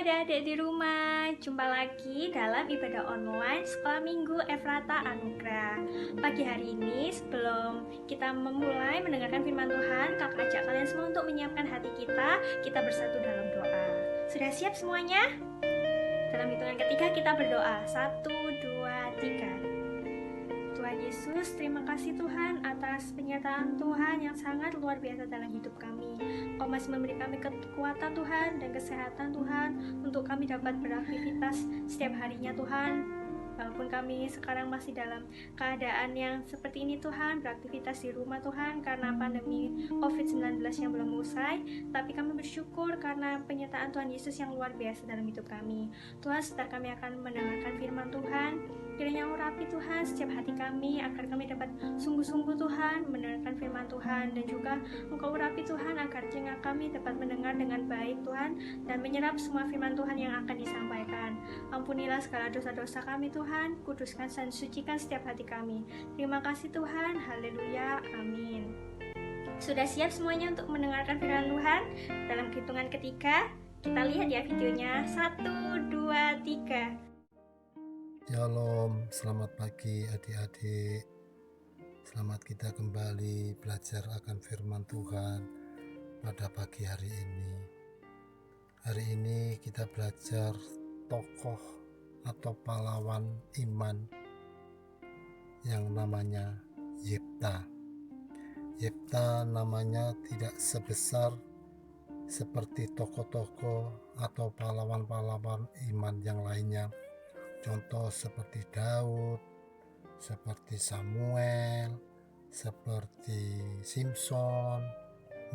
adik-adik di rumah, jumpa lagi dalam ibadah online Sekolah Minggu Efrata Anugrah. Pagi hari ini sebelum kita memulai mendengarkan firman Tuhan, kakak ajak kalian semua untuk menyiapkan hati kita bersatu dalam doa. Sudah siap semuanya? Dalam hitungan ketiga kita berdoa, 1, 2, 3. Tuhan Yesus, terima kasih Tuhan atas penyertaan Tuhan yang sangat luar biasa dalam hidup kami. Kau masih memberi kami kekuatan Tuhan dan kesehatan Tuhan untuk kami dapat beraktivitas setiap harinya Tuhan. Walaupun kami sekarang masih dalam keadaan yang seperti ini Tuhan, beraktivitas di rumah Tuhan karena pandemi COVID-19 yang belum usai, tapi kami bersyukur karena penyertaan Tuhan Yesus yang luar biasa dalam hidup kami. Tuhan, setelah kami akan mendengarkan firman Tuhan, kiranya urapi Tuhan setiap hati kami agar kami dapat sungguh-sungguh Tuhan mendengarkan firman Tuhan, dan juga Engkau urapi Tuhan agar telinga kami dapat mendengar dengan baik Tuhan dan menyerap semua firman Tuhan yang akan disampaikan. Ampunilah segala dosa-dosa kami Tuhan, kuduskan dan sucikan setiap hati kami. Terima kasih Tuhan, haleluya, amin. Sudah siap semuanya untuk mendengarkan firman Tuhan? Dalam hitungan ketiga, kita lihat ya videonya. 1, 2, 3. Shalom, selamat pagi adik-adik. Selamat kita kembali belajar akan firman Tuhan pada pagi hari ini. Hari ini kita belajar tokoh atau pahlawan iman yang namanya Yefta. Yefta namanya tidak sebesar seperti tokoh-tokoh atau pahlawan-pahlawan iman yang lainnya. Contoh seperti Daud, seperti Samuel, seperti Simpson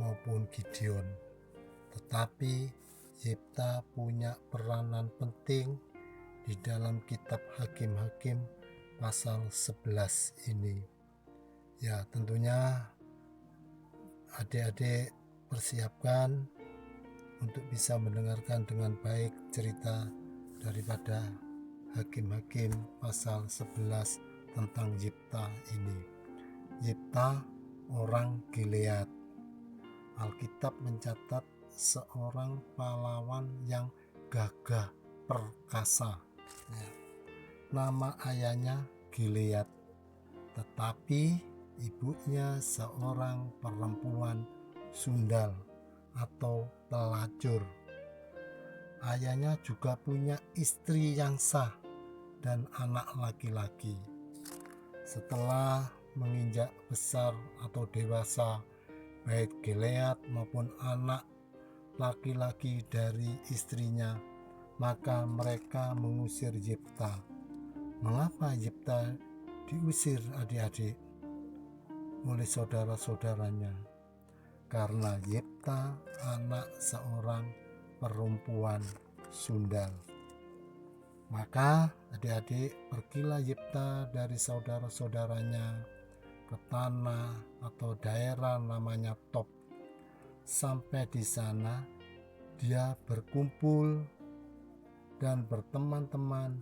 maupun Gideon. Tetapi Yefta punya peranan penting di dalam kitab Hakim-Hakim pasal 11 ini. Ya, tentunya adik-adik persiapkan untuk bisa mendengarkan dengan baik cerita daripada Hakim-Hakim pasal 11 tentang Yefta ini. Yefta orang Gilead. Alkitab mencatat seorang pahlawan yang gagah perkasa. Nama ayahnya Gilead, tetapi ibunya seorang perempuan sundal atau pelacur. Ayahnya juga punya istri yang sah dan anak laki-laki. Setelah menginjak besar atau dewasa, baik Gilead maupun anak laki-laki dari istrinya, maka mereka mengusir Yefta. Mengapa Yefta diusir adik-adik oleh saudara-saudaranya? Karena Yefta anak seorang perempuan sundal. Maka adik-adik, pergilah Yefta dari saudara-saudaranya ke tanah atau daerah namanya Tob. Sampai di sana dia berkumpul dan berteman-teman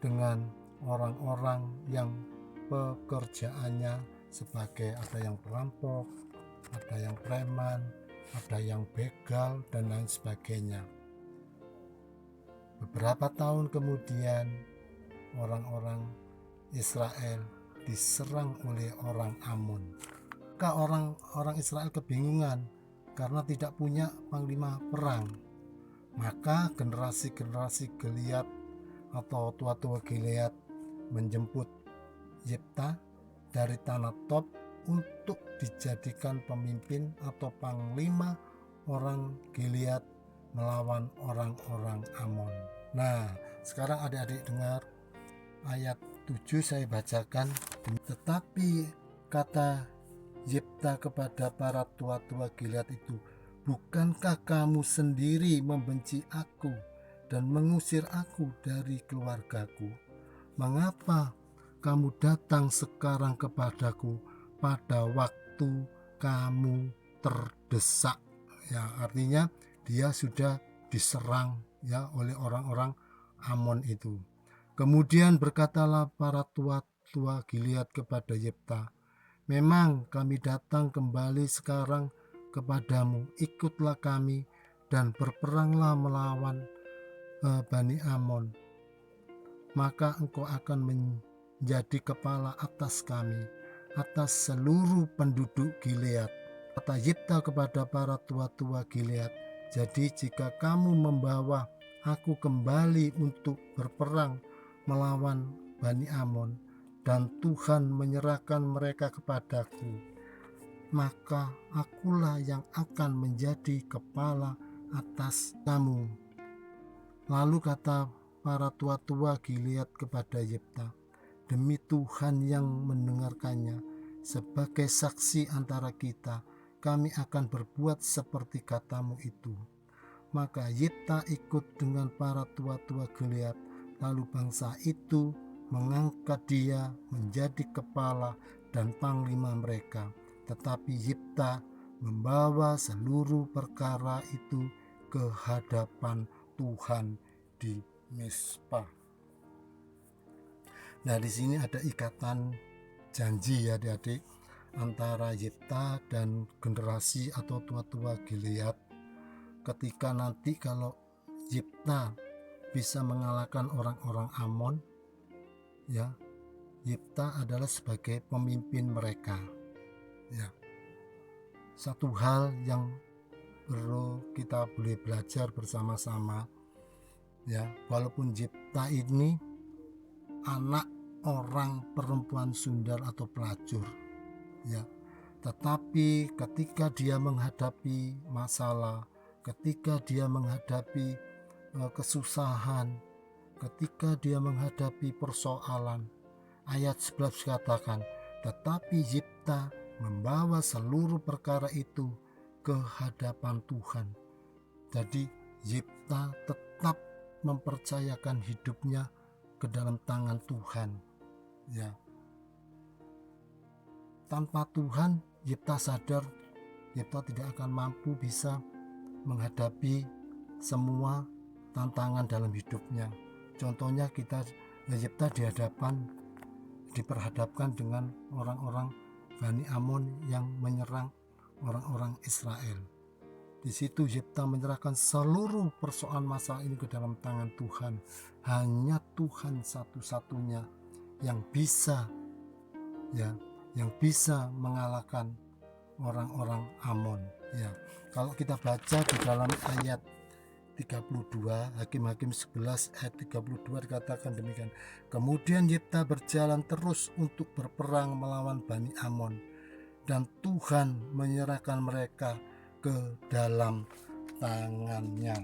dengan orang-orang yang pekerjaannya sebagai ada yang perampok, ada yang preman, ada yang begal, dan lain sebagainya. Beberapa tahun kemudian orang-orang Israel diserang oleh orang Amon. Maka orang Israel kebingungan karena tidak punya panglima perang. Maka generasi-generasi Gilead atau tua-tua Gilead menjemput Yefta dari tanah Tob untuk dijadikan pemimpin atau panglima orang Gilead melawan orang-orang Amon. Nah, sekarang adik-adik dengar ayat 7 saya bacakan. Tetapi kata Yefta kepada para tua-tua Gilead itu, bukankah kamu sendiri membenci aku dan mengusir aku dari keluargaku? Mengapa kamu datang sekarang kepadaku pada waktu kamu terdesak? Ya, artinya dia sudah diserang ya oleh orang-orang Amon itu. Kemudian berkatalah para tua-tua Gilead kepada Yefta, memang kami datang kembali sekarang kepadamu, ikutlah kami dan berperanglah melawan Bani Amon, maka engkau akan menjadi kepala atas kami, atas seluruh penduduk Gilead. Kata Yifta kepada para tua-tua Gilead, jadi jika kamu membawa aku kembali untuk berperang melawan Bani Amon, dan Tuhan menyerahkan mereka kepadaku, maka akulah yang akan menjadi kepala atas kamu. Lalu kata para tua-tua Gilead kepada Yifta, demi Tuhan yang mendengarkannya, sebagai saksi antara kita, kami akan berbuat seperti katamu itu. Maka Yifta ikut dengan para tua-tua Gilead, lalu bangsa itu mengangkat dia menjadi kepala dan panglima mereka. Tetapi Yifta membawa seluruh perkara itu ke hadapan Tuhan di Mizpah. Nah, di sini ada ikatan janji ya adik-adik, antara Yifta dan generasi atau tua-tua Gilead. Ketika nanti kalau Yifta bisa mengalahkan orang-orang Amon, ya, Yifta adalah sebagai pemimpin mereka. Ya, satu hal yang perlu kita boleh belajar bersama-sama, ya, walaupun Yifta ini anak orang perempuan sundal atau pelacur, ya, tetapi ketika dia menghadapi masalah, ketika dia menghadapi kesusahan, ketika dia menghadapi persoalan, ayat 11 katakan, tetapi Yifta membawa seluruh perkara itu ke hadapan Tuhan. Jadi Yifta tetap mempercayakan hidupnya ke dalam tangan Tuhan, ya. Tanpa Tuhan, Yifta sadar Yifta tidak akan mampu bisa menghadapi semua tantangan dalam hidupnya. Contohnya Yifta diperhadapkan dengan orang-orang Bani Amon yang menyerang orang-orang Israel. Di situ Yifta menyerahkan seluruh persoalan masalah ini ke dalam tangan Tuhan. Hanya Tuhan satu-satunya yang bisa, ya, yang bisa mengalahkan orang-orang Amon, ya. Kalau kita baca di dalam ayat 32, Hakim-Hakim 11 ayat 32 dikatakan demikian. Kemudian Yifta berjalan terus untuk berperang melawan Bani Amon, dan Tuhan menyerahkan mereka ke dalam tangannya.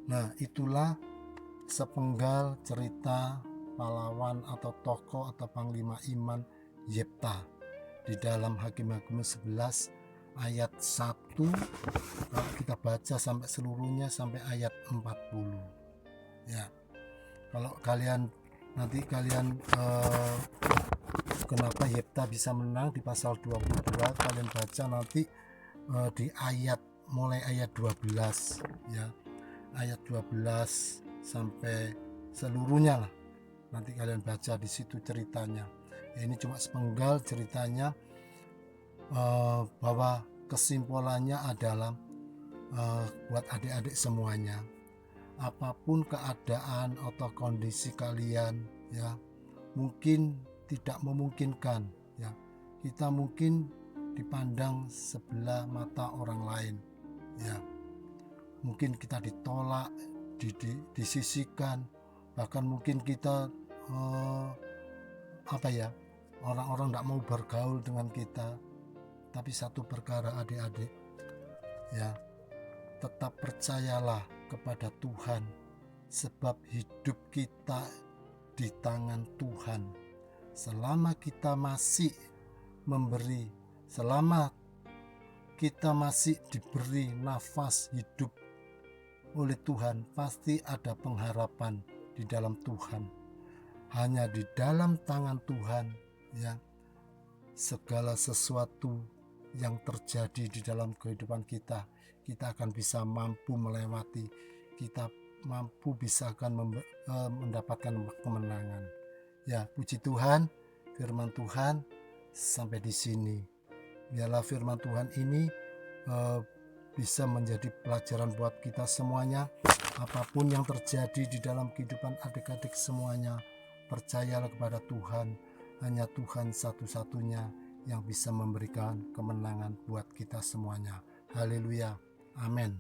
Nah, itulah sepenggal cerita pahlawan atau tokoh atau panglima iman Yifta di dalam Hakim-Hakim 11 ayat 1. Kalau kita baca sampai seluruhnya sampai ayat 40, ya. Kalau kalian kenapa Yifta bisa menang di pasal 22, kalian baca nanti di mulai ayat 12, ya, ayat 12 sampai seluruhnya lah. Nanti kalian baca di situ ceritanya. Ya, ini cuma sepenggal ceritanya, bahwa kesimpulannya adalah buat adik-adik semuanya, apapun keadaan atau kondisi kalian, ya, mungkin tidak memungkinkan, ya, kita mungkin dipandang sebelah mata orang lain, ya, mungkin kita ditolak, disisihkan, bahkan mungkin kita orang-orang tidak mau bergaul dengan kita. Tapi satu perkara adik-adik, ya, tetap percayalah kepada Tuhan, sebab hidup kita di tangan Tuhan. Selama kita masih selama kita masih diberi nafas hidup oleh Tuhan, pasti ada pengharapan di dalam Tuhan. Hanya di dalam tangan Tuhan, ya, segala sesuatu yang terjadi di dalam kehidupan kita akan bisa mampu melewati, kita mampu bisa akan mendapatkan kemenangan. Ya, puji Tuhan, firman Tuhan sampai di sini. Biarlah firman Tuhan ini bisa menjadi pelajaran buat kita semuanya, Apapun yang terjadi di dalam kehidupan adik-adik semuanya, percayalah kepada Tuhan. Hanya Tuhan satu-satunya yang bisa memberikan kemenangan buat kita semuanya. Haleluya. Amin.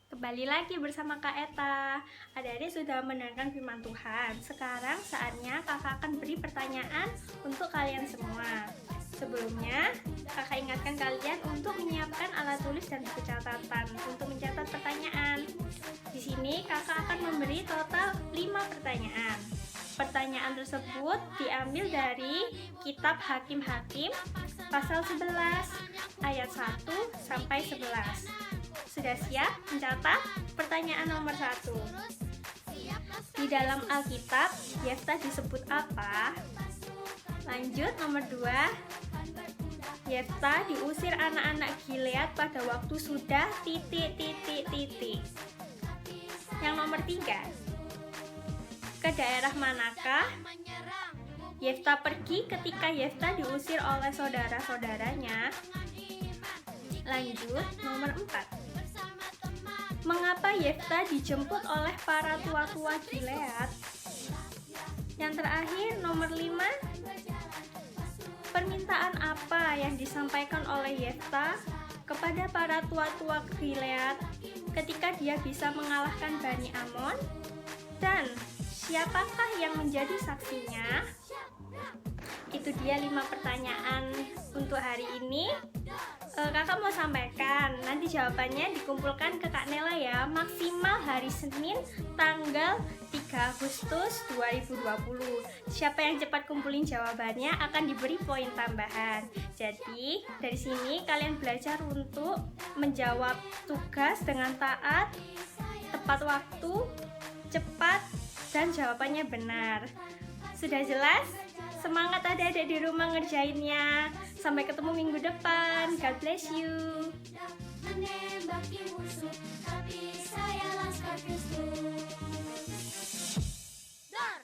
Kembali lagi bersama Kak Eta. Adik-adik sudah mendengarkan firman Tuhan. Sekarang saatnya kakak akan beri pertanyaan untuk kalian semua. Sebelumnya, kakak ingatkan kalian untuk menyiapkan alat tulis dan buku catatan untuk mencatat pertanyaan. Di sini kakak akan memberi total 5 pertanyaan. Pertanyaan tersebut diambil dari kitab Hakim-Hakim pasal 11 ayat 1 sampai 11. Sudah siap mencatat? Pertanyaan nomor 1. Di dalam Alkitab, Yefta disebut apa? Lanjut nomor 2. Yefta diusir anak-anak Gilead pada waktu sudah ... Yang nomor 3. Ke daerah manakah Yefta pergi ketika Yefta diusir oleh saudara-saudaranya? Lanjut nomor 4. Mengapa Yefta dijemput oleh para tua-tua Gilead? Yang terakhir nomor 5. Permintaan apa yang disampaikan oleh Yefta kepada para tua-tua Gilead ketika dia bisa mengalahkan Bani Amon? Dan siapakah yang menjadi saksinya? Itu dia 5 pertanyaan untuk hari ini. Kakak mau sampaikan, nanti jawabannya dikumpulkan ke Kak Nela ya, maksimal hari Senin tanggal 3 Agustus 2020. Siapa yang cepat kumpulin jawabannya akan diberi poin tambahan. Jadi dari sini kalian belajar untuk menjawab tugas dengan taat, tepat waktu, cepat, dan jawabannya benar. Sudah jelas? Semangat adik-adik di rumah ngerjainnya. Sampai ketemu minggu depan. God bless you. Menembaki musuh, tapi saya laskar Kristus. Dar!